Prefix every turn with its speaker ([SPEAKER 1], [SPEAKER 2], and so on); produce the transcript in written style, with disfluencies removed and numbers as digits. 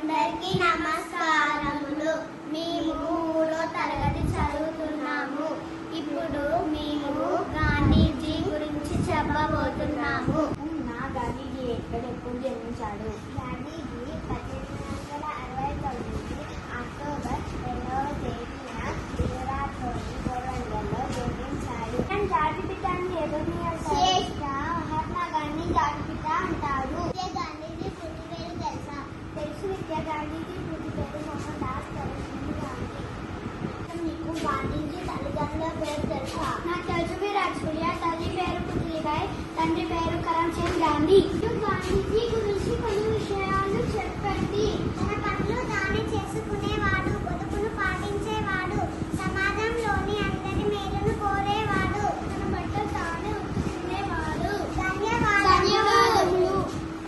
[SPEAKER 1] అందరికీ నమస్కారములు. మేము 3వ తరగతి చదువుతున్నాము. ఇప్పుడు మేము గాంధీజీ గురించి చెప్పబోతున్నాము.
[SPEAKER 2] గాంధీజీ ఎప్పుడు జన్మించాడు?
[SPEAKER 1] గాంధీజీ 1869 అక్టోబర్ 2వ తేదీన గుజరాత్లోని పోరంగల్లో జన్మించాడు.
[SPEAKER 2] జాతిపితాన్ని ఎవరిని అంటారు?
[SPEAKER 1] శ్రేష్ఠ మహాత్మా గాంధీ జాతిపిత అంటారు. గాంధీజీ పూర్తి పేరు తెలుసా?
[SPEAKER 2] తెలుసు విద్య. గాంధీజీ పూర్తి పేరు మోహన్ దాస్ కరమ్చంద్ గాంధీ.
[SPEAKER 1] నీకు గాంధీజీ తల్లిదండ్రుల పేరు తెలుసా?
[SPEAKER 2] నాకు తెలుసు విరాట్ సూర్య. తల్లి పేరు పుత్లిబాయి, తండ్రి పేరు కరమ్చంద్ గాంధీ.
[SPEAKER 1] గాంధీజీ